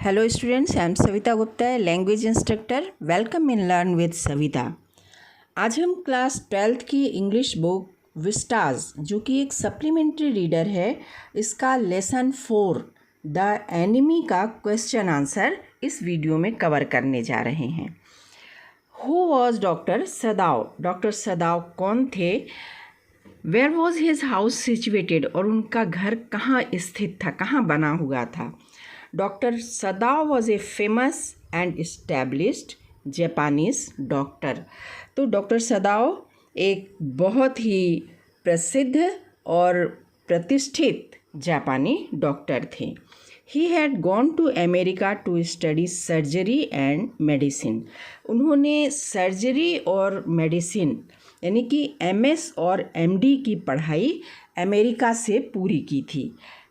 Hello students, I am Savita Gupta, language instructor. Welcome in learn with Savita. आज हम class 12th की English book vistas, जो कि एक सप्लीमेंट्री रीडर है, इसका लेसन 4 द एनिमी का क्वेश्चन आंसर इस वीडियो में कवर करने जा रहे हैं. Who was doctor Sadao? Doctor Sadao कौन थे? Where was his house situated? और उनका घर कहाँ स्थित था, कहाँ बना हुआ था? Doctor Sadao was a famous and established Japanese doctor. तो डॉक्टर सदाव एक बहुत ही प्रसिद्ध और प्रतिष्ठित जापानी डॉक्टर थे. He had gone to America to study surgery and medicine. उन्होंने सर्जरी और मेडिसिन यानी कि MS और MD की पढ़ाई अमेरिका से पूरी की थी.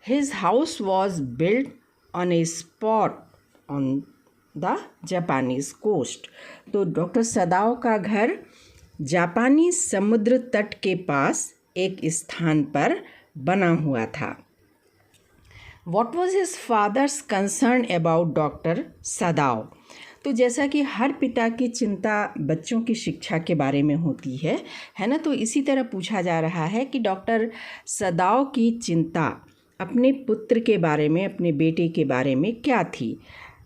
His house was build on a spot on the Japanese coast. तो डॉक्टर सदाव का घर जापानी समुद्र तट के पास एक स्थान पर बना हुआ था. What was his father's concern about doctor सदाव? तो जैसा कि हर पिता की चिंता बच्चों की शिक्षा के बारे में होती है ना, तो इसी तरह पूछा जा रहा है कि डॉक्टर सदाव की चिंता अपने पुत्र के बारे में, अपने बेटे के बारे में क्या थी?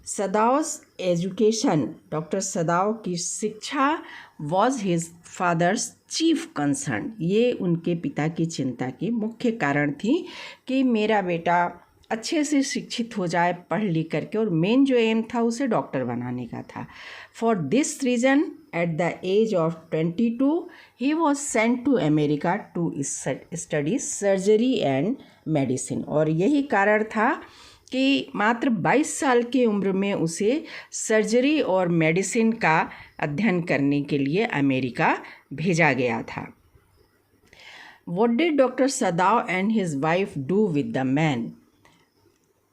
सदाव्स एजुकेशन, डॉक्टर सदाव की शिक्षा was his father's chief concern. ये उनके पिता की चिंता की मुख्य कारण थी कि मेरा बेटा अच्छे से शिक्षित हो जाए, पढ़ लिख करके, और मेन जो एम था उसे डॉक्टर बनाने का था. For this reason at the age of 22 he was sent to America to study surgery and medicine. और यही कारण था कि मात्र 22 साल की उम्र में उसे सर्जरी और मेडिसिन का अध्ययन करने के लिए अमेरिका भेजा गया था. What did doctor Sadao and his wife do with the man?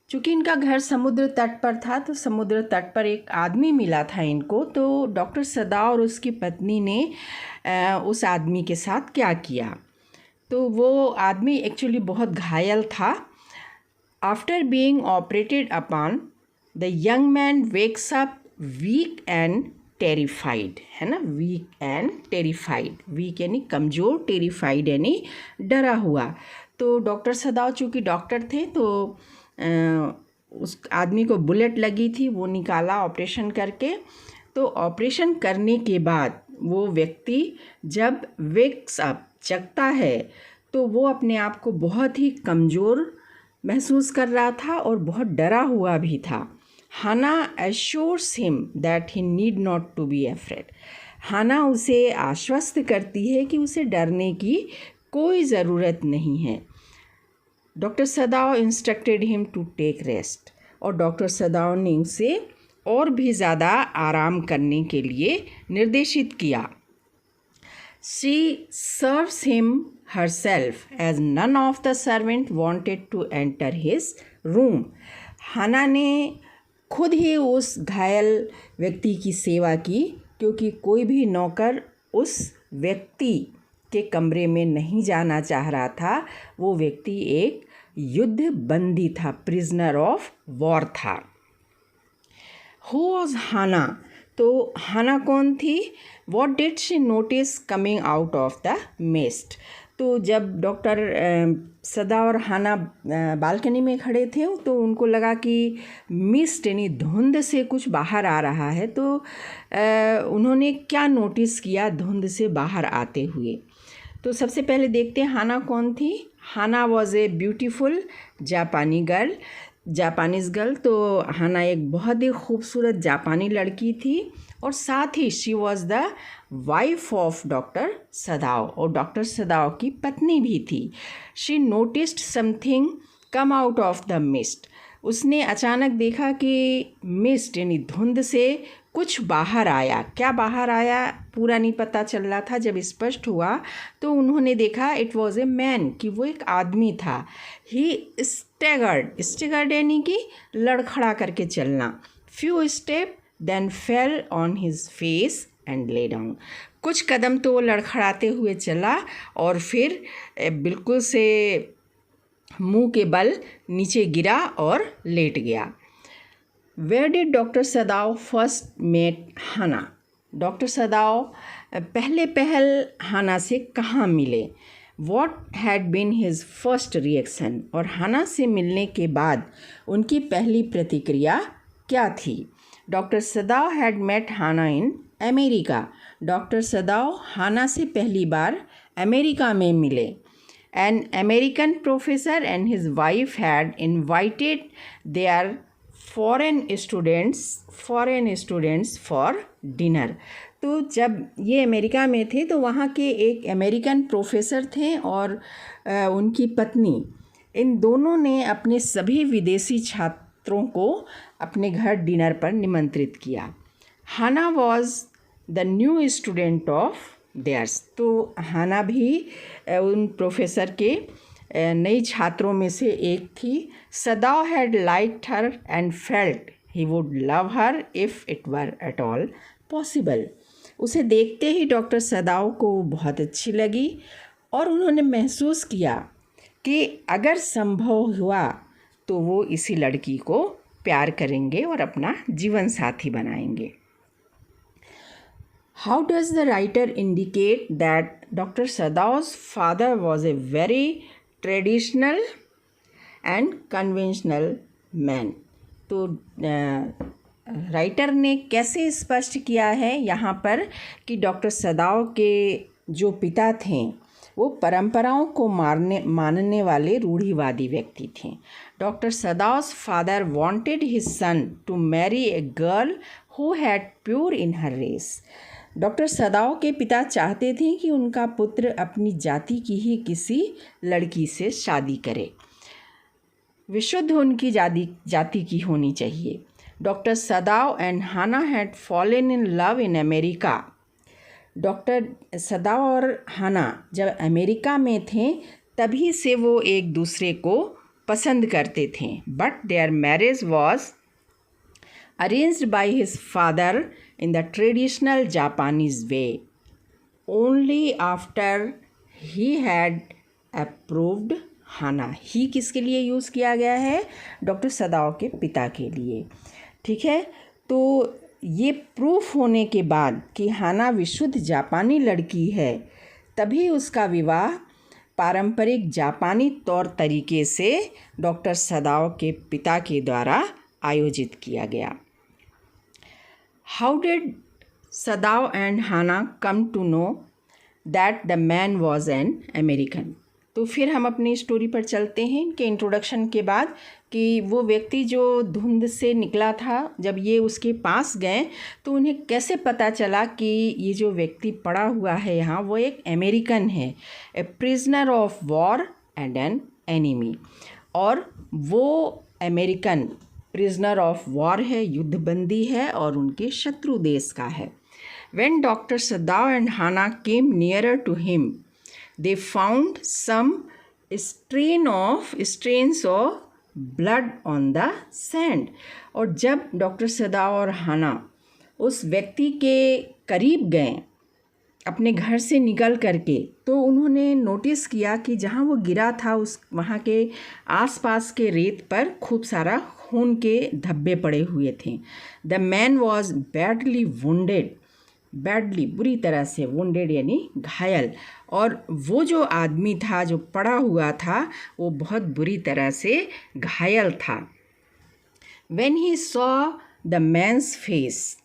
चूँकि इनका घर समुद्र तट पर था, तो समुद्र तट पर एक आदमी मिला था इनको. तो डॉक्टर सदाव और उसकी पत्नी ने उस आदमी के साथ क्या किया? तो वो आदमी एक्चुअली बहुत घायल था. After being operated upon the young man wakes up weak and terrified, है ना, वीक एंड टेरिफाइड. वीक यानी कमज़ोर, टेरिफाइड यानी डरा हुआ. तो डॉक्टर सदाव चूँकि डॉक्टर थे, तो उस आदमी को बुलेट लगी थी, वो निकाला ऑपरेशन करके. तो ऑपरेशन करने के बाद वो व्यक्ति जब वेक्स अप, जगता है, तो वो अपने आप को बहुत ही कमज़ोर महसूस कर रहा था और बहुत डरा हुआ भी था. Hana assures him that he need not to be afraid. Hana उसे आश्वस्त करती है कि उसे डरने की कोई ज़रूरत नहीं है. Doctor Sadao instructed him to take rest. और डॉक्टर सदाव ने उसे और भी ज़्यादा आराम करने के लिए निर्देशित किया. She serves him herself as none of the servant wanted to enter his room. हाना ने खुद ही उस घायल व्यक्ति की सेवा की, क्योंकि कोई भी नौकर उस व्यक्ति के कमरे में नहीं जाना चाह रहा था. वो व्यक्ति एक युद्ध बंदी था, प्रिजनर ऑफ वॉर था. हु वॉज हाना? तो हाना कौन थी? What did she notice coming out of the mist? तो जब डॉक्टर सदा और हाना बालकनी में खड़े थे, तो उनको लगा कि मिस्ट यानी धुंध से कुछ बाहर आ रहा है. तो उन्होंने क्या नोटिस किया धुंध से बाहर आते हुए? तो सबसे पहले देखते हैं हाना कौन थी. Hana was a beautiful Japanese girl. तो हाना एक बहुत ही खूबसूरत जापानी लड़की थी, और साथ ही she was the wife of doctor Sadao, और डॉक्टर सदाव की पत्नी भी थी. She noticed something come out of the mist. उसने अचानक देखा कि मिस्ट यानी धुंध से कुछ बाहर आया. क्या बाहर आया पूरा नहीं पता चल रहा था. जब स्पष्ट हुआ तो उन्होंने देखा इट वॉज ए मैन, कि वो एक आदमी था. ही स्टेगर्ड यानी कि लड़खड़ा करके चलना. Few step then fell on his face and lay down. कुछ कदम तो वो लड़खड़ाते हुए चला और फिर बिल्कुल से मुंह के बल नीचे गिरा और लेट गया. Where did doctor Sadao first met Hana? Doctor Sadao पहल हाना से कहाँ मिले? What had been his first reaction? और हाना से मिलने के बाद उनकी पहली प्रतिक्रिया क्या थी? Doctor Sadao had met Hana in America. Doctor Sadao Hana से पहली बार अमेरिका में मिले। An American professor and his wife had invited their foreign students for dinner. तो जब ये अमेरिका में थे तो वहाँ के एक अमेरिकन प्रोफेसर थे और उनकी पत्नी, इन दोनों ने अपने सभी विदेशी छात्रों को अपने घर डिनर पर निमंत्रित किया। Hana was the new student of theirs. तो हाना भी उन प्रोफेसर के नई छात्रों में से एक थी। सदाव had liked her and felt he would love her if it were at all possible. उसे देखते ही डॉक्टर सदाव को बहुत अच्छी लगी और उन्होंने महसूस किया कि अगर संभव हुआ तो वो इसी लड़की को प्यार करेंगे और अपना जीवन साथी बनाएंगे। How does the writer indicate that doctor Sadao's father was a very traditional and conventional man? तो राइटर ने कैसे स्पष्ट किया है यहाँ पर कि डॉक्टर सदाव के जो पिता थे वो परंपराओं को मानने वाले रूढ़िवादी व्यक्ति थे। Doctor Sadao's father wanted his son to marry a girl who had pure in her race. Doctor Sadao के पिता चाहते थे कि उनका पुत्र अपनी जाति की ही किसी लड़की से शादी करे, विशुद्ध उनकी जाति की होनी चाहिए। Doctor Sadao and Hana had fallen in love in America. Doctor Sadao और हाना जब अमेरिका में थे तभी से वो एक दूसरे को पसंद करते थे। But their marriage was arranged by his father in the traditional Japanese way only after he had approved Hana. ही किसके लिए यूज़ किया गया है? डॉक्टर सदाव के पिता के लिए। ठीक है, तो ये प्रूफ होने के बाद कि हाना विशुद्ध जापानी लड़की है तभी उसका विवाह पारंपरिक जापानी तौर तरीके से डॉक्टर सदाव के पिता के द्वारा आयोजित किया गया। How did Sadao and Hana come to know that the man was an American? तो फिर हम अपनी स्टोरी पर चलते हैं इनके इंट्रोडक्शन के बाद कि वो व्यक्ति जो धुंध से निकला था, जब ये उसके पास गए तो उन्हें कैसे पता चला कि ये जो व्यक्ति पड़ा हुआ है यहाँ वो एक अमेरिकन है, ए prisoner of war and an enemy. और वो अमेरिकन प्रिजनर ऑफ वॉर है, युद्धबंदी है और उनके शत्रु देश का है। When doctor Sadao and Hana came nearer to him they found some stains of blood on the sand। और जब डॉक्टर सदाव और हाना उस व्यक्ति के करीब गए अपने घर से निकल करके, तो उन्होंने नोटिस किया कि जहाँ वो गिरा था उस वहाँ के आसपास के रेत पर खूब सारा खून के धब्बे पड़े हुए थे। The man was badly wounded, badly बुरी तरह से, वुंडेड यानी घायल। और वो जो आदमी था जो पड़ा हुआ था वो बहुत बुरी तरह से घायल था। When he saw the man's face,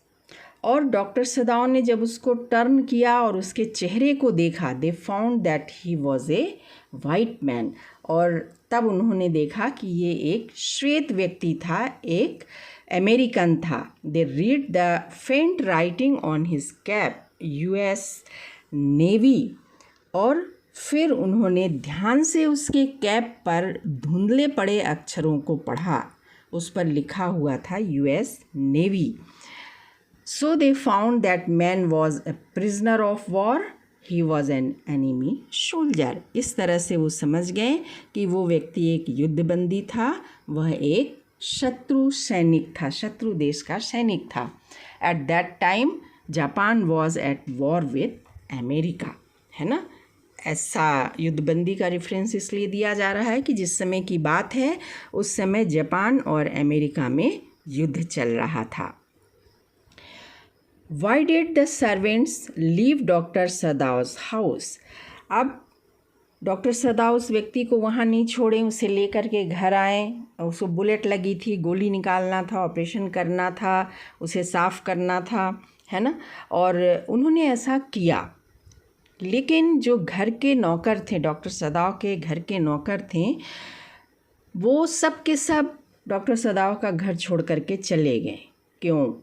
और डॉक्टर सदाव ने जब उसको टर्न किया और उसके चेहरे को देखा, they found that he was a white man, और तब उन्होंने देखा कि ये एक श्वेत व्यक्ति था, एक अमेरिकन था। They read the faint writing on his cap, US Navy, और फिर उन्होंने ध्यान से उसके कैप पर धुंधले पड़े अक्षरों को पढ़ा। उस पर लिखा हुआ था US navy. So they found that man was a prisoner of war, he was an enemy soldier. इस तरह से वो समझ गए कि वो व्यक्ति एक युद्धबंदी था, वह एक शत्रु सैनिक था, शत्रु देश का सैनिक था। At that time Japan was at war with America, है ना। ऐसा युद्धबंदी का रेफरेंस इसलिए दिया जा रहा है कि जिस समय की बात है उस समय जापान और अमेरिका में युद्ध चल रहा था। Why did the servants leave doctor Sadao's house? अब डॉक्टर सदाउ उस व्यक्ति को वहाँ नहीं छोड़े, उसे लेकर के घर आए। उसको बुलेट लगी थी, गोली निकालना था, ऑपरेशन करना था, उसे साफ़ करना था, है ना। और उन्होंने ऐसा किया, लेकिन जो घर के नौकर थे, डॉक्टर सदाउ के घर के नौकर थे, वो सब के सब डॉक्टर सदाउ का घर छोड़ करके चले गए। क्यों?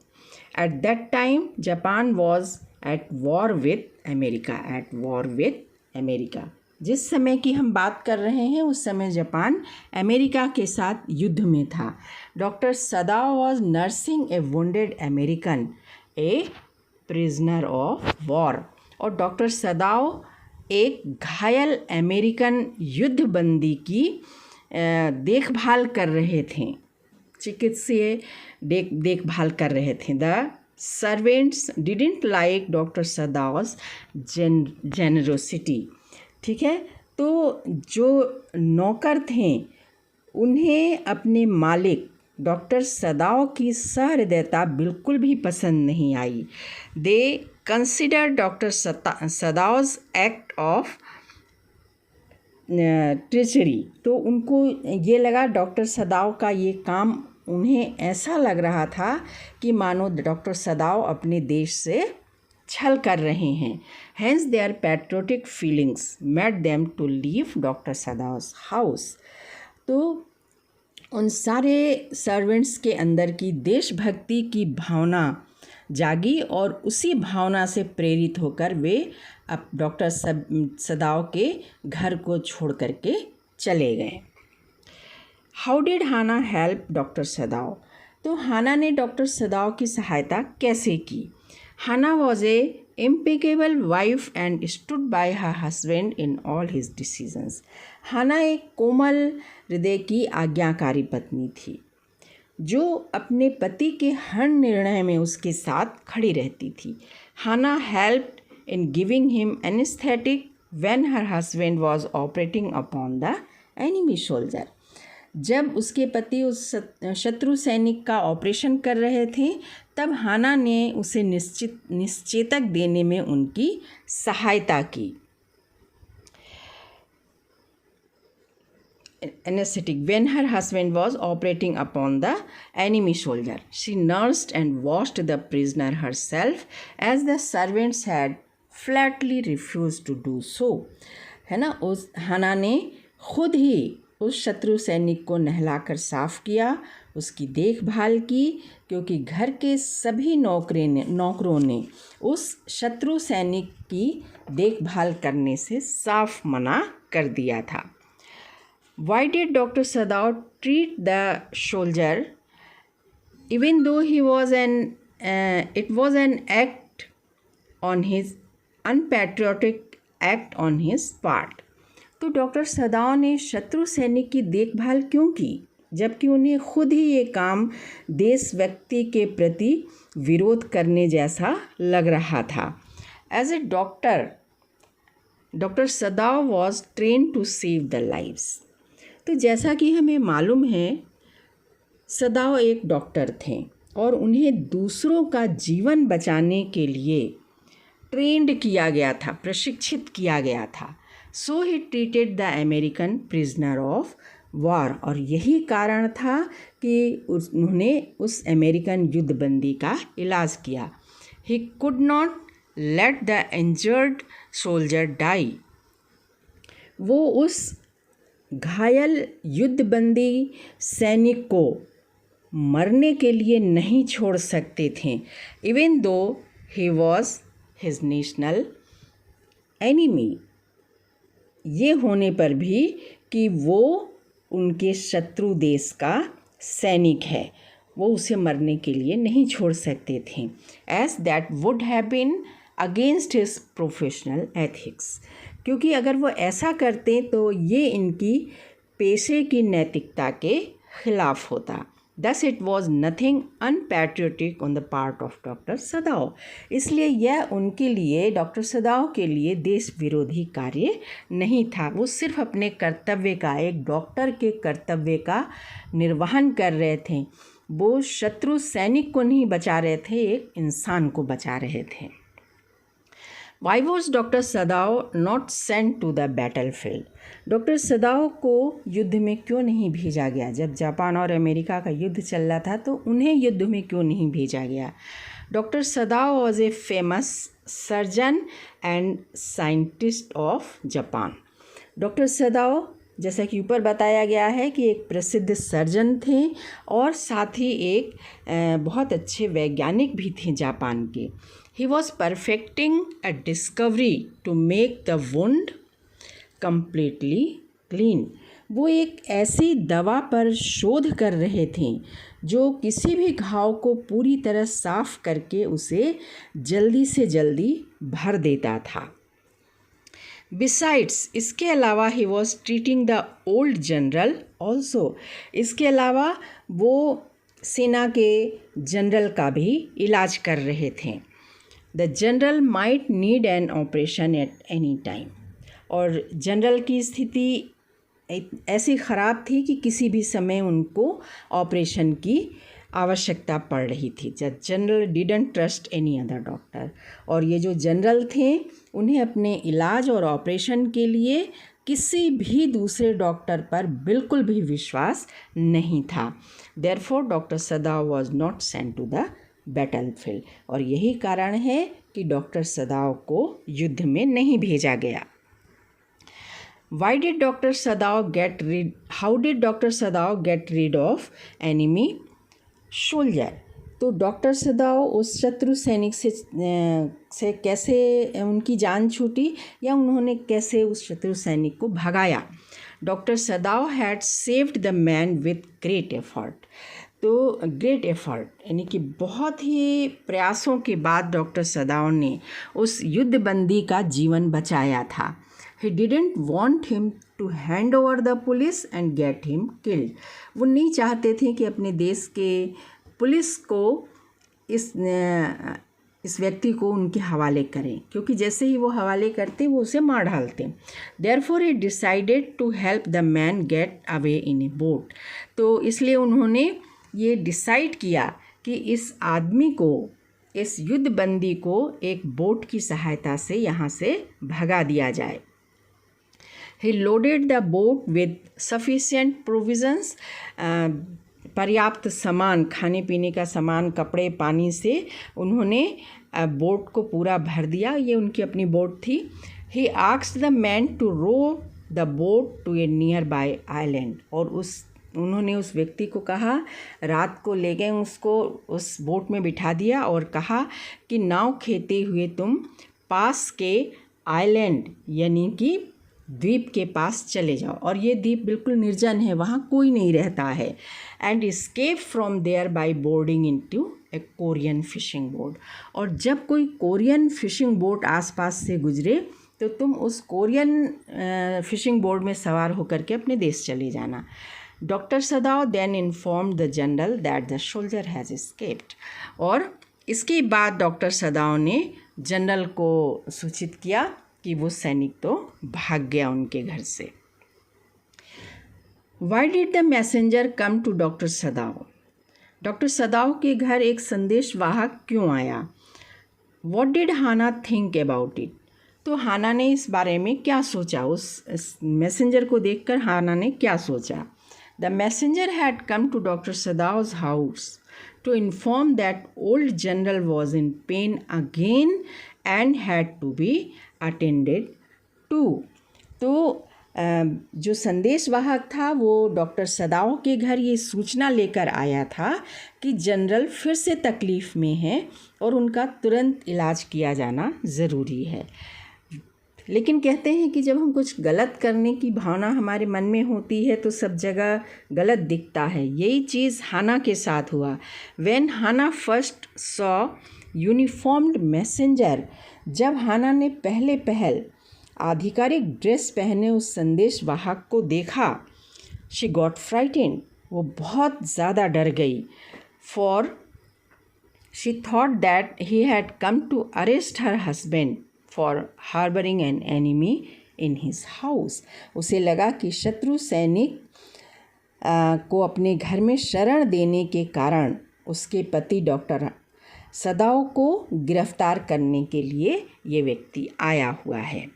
At that time Japan was at war with America, at war with America. जिस समय की हम बात कर रहे हैं उस समय जापान अमेरिका के साथ युद्ध में था। Doctor Sadao was nursing A wounded American, A prisoner of war. और डॉक्टर सदाओ एक घायल अमेरिकन युद्धबंदी की देखभाल कर रहे थे, चिकित्सीय देखभाल कर रहे थे। The servants didn't like doctor Sadao's generosity. ठीक है, तो जो नौकर थे उन्हें अपने मालिक डॉक्टर सदाओ की सहृदयता बिल्कुल भी पसंद नहीं आई। They consider doctor Sadao's act of treachery. तो उनको ये लगा, डॉक्टर सदाओ का ये काम उन्हें ऐसा लग रहा था कि मानो डॉक्टर सदाओ अपने देश से छल कर रहे हैं। Hence their patriotic feelings made them to leave doctor Sadao's house. तो उन सारे सर्वेंट्स के अंदर की देशभक्ति की भावना जागी और उसी भावना से प्रेरित होकर वे अब डॉक्टर सदाओ के घर को छोड़ करके चले गए। How did Hana help doctor Sadao? तो हाना ने डॉक्टर सदाओ की सहायता कैसे की? Hana was a impeccable wife and stood by her husband in all his decisions. Hana एक कोमल हृदय की आज्ञाकारी पत्नी थी जो अपने पति के हर निर्णय में उसके साथ खड़ी रहती थी। Hana helped in giving him anaesthetic when her husband was operating upon the enemy soldier. जब उसके पति उस शत्रु सैनिक का ऑपरेशन कर रहे थे तब हाना ने उसे निश्चेतक देने में उनकी सहायता की। Anesthetic when her husband was operating upon the enemy soldier. She nursed and washed the prisoner herself as the servants had flatly refused to do so. है ना, उस हाना ने खुद ही उस शत्रु सैनिक को नहलाकर साफ किया, उसकी देखभाल की, क्योंकि घर के सभी नौकरों ने उस शत्रु सैनिक की देखभाल करने से साफ मना कर दिया था। Why did Dr. Sadao treat the soldier even though it was an act on his unpatriotic act on his part? तो डॉक्टर सदाओ ने शत्रु सैनिक की देखभाल क्यों की जबकि उन्हें खुद ही ये काम देश व्यक्ति के प्रति विरोध करने जैसा लग रहा था। As a doctor Sadao was train to save the lives. तो जैसा कि हमें मालूम है सदाओ एक डॉक्टर थे और उन्हें दूसरों का जीवन बचाने के लिए ट्रेंड किया गया था, प्रशिक्षित किया गया था। So he treated the American prisoner of war. और यही कारण था कि उन्होंने उस अमेरिकन युद्धबंदी का इलाज किया। He could not let the injured soldier die. वो उस घायल युद्धबंदी सैनिक को मरने के लिए नहीं छोड़ सकते थे, even though he was his national enemy. ये होने पर भी कि वो उनके शत्रु देश का सैनिक है, वो उसे मरने के लिए नहीं छोड़ सकते थे। As that would have been against his professional ethics. क्योंकि अगर वो ऐसा करते तो ये इनकी पेशे की नैतिकता के खिलाफ होता। Thus it was nothing unpatriotic on the part of doctor सदाओ। इसलिए यह उनके लिए, डॉक्टर सदाओ के लिए देश विरोधी कार्य नहीं था। वो सिर्फ अपने कर्तव्य का, एक डॉक्टर के कर्तव्य का निर्वहन कर रहे थे। वो शत्रु सैनिक को नहीं बचा रहे थे, एक इंसान को बचा रहे थे। Why was doctor Sadao not sent to the battlefield? Doctor Sadao को युद्ध में क्यों नहीं भेजा गया? जब जापान और अमेरिका का युद्ध चल रहा था तो उन्हें युद्ध में क्यों नहीं भेजा गया? Doctor Sadao was a famous surgeon and scientist of Japan. Doctor सदाव, जैसा कि ऊपर बताया गया है, कि एक प्रसिद्ध सर्जन थे और साथ ही एक बहुत अच्छे वैज्ञानिक भी थे जापान के। He was perfecting a discovery to make the wound completely clean. वो एक ऐसी दवा पर शोध कर रहे थे जो किसी भी घाव को पूरी तरह साफ करके उसे जल्दी से जल्दी भर देता था। Besides, इसके अलावा he was treating the old general also. इसके अलावा वो सेना के जनरल का भी इलाज कर रहे थे। The general might need an operation at any time. और जनरल की स्थिति ऐसी ख़राब थी कि किसी भी समय उनको ऑपरेशन की आवश्यकता पड़ रही थी। The general didn't trust any other doctor. और ये जो जनरल थे उन्हें अपने इलाज और ऑपरेशन के लिए किसी भी दूसरे डॉक्टर पर बिल्कुल भी विश्वास नहीं था। Therefore doctor Sadao was not sent to the battlefield. और यही कारण है कि डॉक्टर सदाव को युद्ध में नहीं भेजा गया। Why did Dr. Sadav get rid? How did Dr. Sadav get rid of enemy soldier? तो डॉक्टर सदाव उस शत्रु सैनिक से कैसे उनकी जान छूटी या उन्होंने कैसे उस शत्रु सैनिक को भगाया? Doctor Sadao had saved the man with great effort. तो ग्रेट एफर्ट यानी कि बहुत ही प्रयासों के बाद डॉक्टर सदाव ने उस युद्धबंदी का जीवन बचाया था। He didn't want him to hand over the police and get him killed. वो नहीं चाहते थे कि अपने देश के पुलिस को इस व्यक्ति को उनके हवाले करें, क्योंकि जैसे ही वो हवाले करते वो उसे मार डालते। Therefore he decided to help the man get away in a boat. तो इसलिए उन्होंने ये डिसाइड किया कि इस आदमी को, इस युद्धबंदी को एक बोट की सहायता से यहाँ से भगा दिया जाए। He loaded the boat with sufficient provisions. पर्याप्त सामान, खाने पीने का सामान, कपड़े, पानी से उन्होंने बोट को पूरा भर दिया। ये उनकी अपनी बोट थी। He asked the man to row the boat to a nearby island. और उन्होंने उस व्यक्ति को कहा, रात को ले गए उसको, उस बोट में बिठा दिया और कहा कि नाव खेते हुए तुम पास के आइलैंड यानी कि द्वीप के पास चले जाओ। और ये द्वीप बिल्कुल निर्जन है, वहाँ कोई नहीं रहता है। And escape from there by boarding into a Korean fishing boat. और जब कोई कोरियन फिशिंग बोट आसपास से गुजरे तो तुम उस कोरियन फिशिंग बोट में सवार होकर के अपने देश चले जाना। Doctor Sadao then informed the general that the soldier has escaped. और इसके बाद डॉक्टर सदाव ने जनरल को सूचित किया कि वो सैनिक तो भाग गया उनके घर से। Why did the messenger come to doctor Sadao? Doctor Sadao के घर एक संदेशवाहक क्यों आया? What did Hana think about it? तो हाना ने इस बारे में क्या सोचा? उस मैसेंजर को देखकर हाना ने क्या सोचा? The messenger had come to doctor Sadao's house to inform that old general was in pain again and had to be attended to. तो जो संदेशवाहक था वो डॉक्टर सदाव के घर ये सूचना लेकर आया था कि जनरल फिर से तकलीफ़ में हैं और उनका तुरंत इलाज किया जाना ज़रूरी है। लेकिन कहते हैं कि जब हम कुछ गलत करने की भावना हमारे मन में होती है तो सब जगह गलत दिखता है। यही चीज़ हाना के साथ हुआ। When Hana first saw uniformed messenger, जब हाना ने पहल आधिकारिक ड्रेस पहने उस संदेशवाहक को देखा, शी गॉट फ्राइटेंड, वो बहुत ज़्यादा डर गई। For she thought that he had come to arrest her husband for harbouring an enemy in his house. उसे लगा कि शत्रु सैनिक को अपने घर में शरण देने के कारण उसके पति डॉक्टर सदाओ को गिरफ्तार करने के लिए ये व्यक्ति आया हुआ है।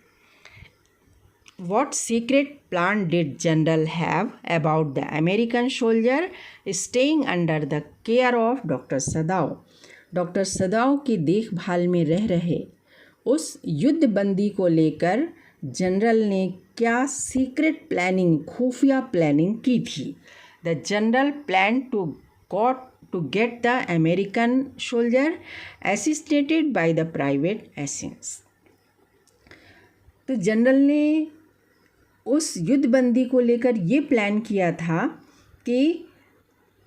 What secret plan did General have about the American soldier staying under the care of Dr. Sadao? Doctor Sadao की देखभाल में रह रहे उस युद्ध बंदी को लेकर जनरल ने क्या सीक्रेट प्लानिंग, खुफिया प्लानिंग की थी? The general plan to get the American soldier assassinated by the private assassins। तो जनरल ने उस युद्धबंदी को लेकर ये प्लान किया था कि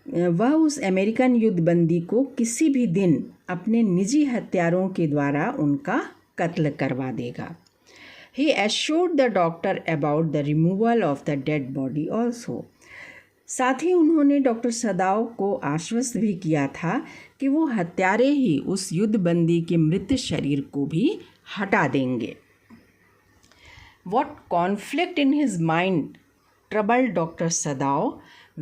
वह उस अमेरिकन युद्धबंदी को किसी भी दिन अपने निजी हत्यारों के द्वारा उनका कत्ल करवा देगा। He assured the doctor about the removal of the dead body also। साथ ही उन्होंने डॉक्टर सदाओ को आश्वस्त भी किया था कि वो हत्यारे ही उस युद्धबंदी के मृत शरीर को भी हटा देंगे। What conflict in his mind troubled Dr. Sadao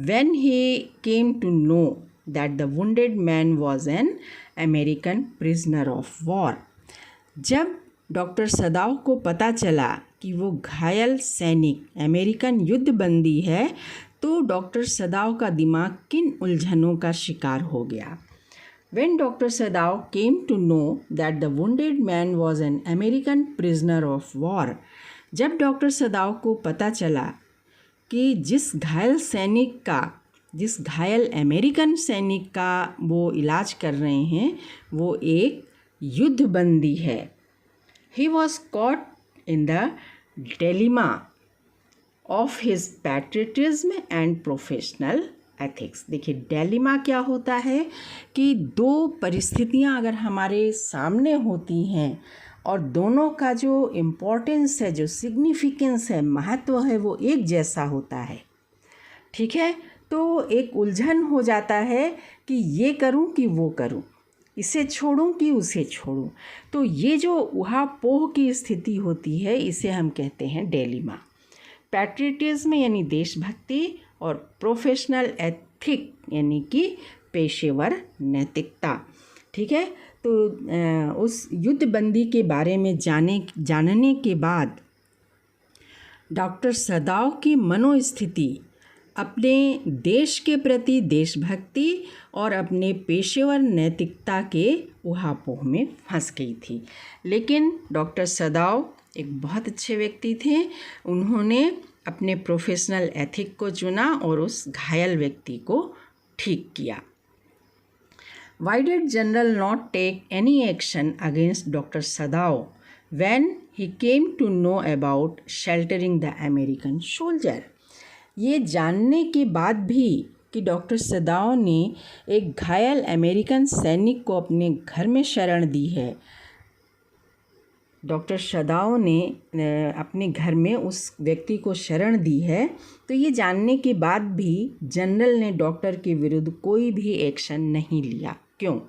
when he came to know that the wounded man was an American prisoner of war। जब डॉक्टर सदाओ को पता चला कि वो घायल सैनिक अमेरिकन युद्धबंदी है तो डॉक्टर सदाओ का दिमाग किन उलझनों का शिकार हो गया। When Dr. Sadao came to know that the wounded man was an American prisoner of war, जब डॉक्टर सदाओ को पता चला कि जिस घायल अमेरिकन सैनिक का वो इलाज कर रहे हैं वो एक युद्धबंदी है, he was caught in the dilemma of his patriotism and professional ethics। देखिए डिलेमा क्या होता है कि दो परिस्थितियां अगर हमारे सामने होती हैं और दोनों का जो इम्पोर्टेंस है, जो सिग्निफिकेंस है, महत्व है वो एक जैसा होता है, ठीक है, तो एक उलझन हो जाता है कि ये करूं कि वो करूं, इसे छोड़ूं कि उसे छोड़ूं। तो ये जो उहापोह की स्थिति होती है इसे हम कहते हैं डिलेमा। पैट्रियटिज्म यानी देशभक्ति और प्रोफेशनल एथिक यानी कि पेशेवर नैतिकता, ठीक है। तो उस युद्धबंदी के बारे में जानने के बाद डॉक्टर सदाओ की मनोस्थिति अपने देश के प्रति देशभक्ति और अपने पेशेवर नैतिकता के उहापोह में फंस गई थी। लेकिन डॉक्टर सदाओ एक बहुत अच्छे व्यक्ति थे, उन्होंने अपने प्रोफेशनल एथिक को चुना और उस घायल व्यक्ति को ठीक किया। Why did General not take any action against Dr. Sadao when he came to know about sheltering the American soldier? ये जानने के बाद भी कि डॉक्टर सदाओ ने एक घायल अमेरिकन सैनिक को अपने घर में शरण दी है, डॉक्टर सदाओ ने अपने घर में उस व्यक्ति को शरण दी है, तो ये जानने के बाद भी जनरल ने डॉक्टर के विरुद्ध कोई भी एक्शन नहीं लिया। क्यों?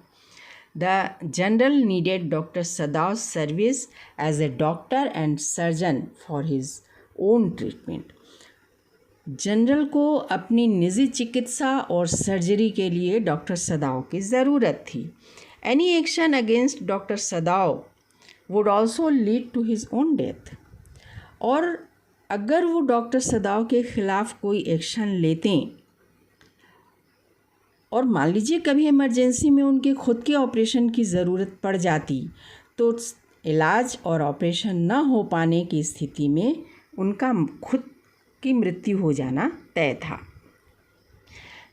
The general needed doctor Sadao service as a doctor and surgeon for his own treatment. General को अपनी निजी चिकित्सा और सर्जरी के लिए डॉक्टर सदाओ की ज़रूरत थी। Any action against doctor Sadao would also lead to his own death. और अगर वो डॉक्टर सदाओ के ख़िलाफ़ कोई एक्शन लेते और मान लीजिए कभी इमरजेंसी में उनके खुद के ऑपरेशन की ज़रूरत पड़ जाती तो इलाज और ऑपरेशन न हो पाने की स्थिति में उनका खुद की मृत्यु हो जाना तय था।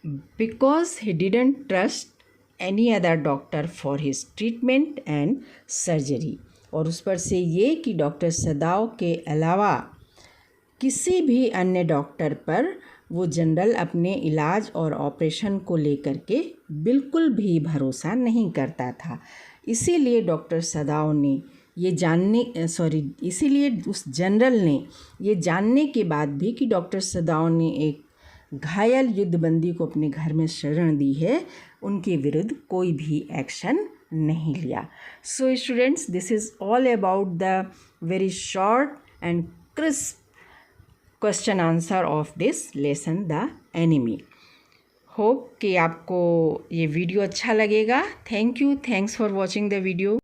Because he didn't trust any other doctor for his treatment and surgery. और उस पर से ये कि डॉक्टर सदाओ के अलावा किसी भी अन्य डॉक्टर पर वो जनरल अपने इलाज और ऑपरेशन को लेकर के बिल्कुल भी भरोसा नहीं करता था। इसीलिए डॉक्टर सदाओ ने इसीलिए उस जनरल ने ये जानने के बाद भी कि डॉक्टर सदाओ ने एक घायल युद्धबंदी को अपने घर में शरण दी है, उनके विरुद्ध कोई भी एक्शन नहीं लिया। So students, this is all about the very short and crisp question answer of this lesson the enemy. Hope कि आपको ये वीडियो अच्छा लगेगा। Thank you, thanks for watching the video.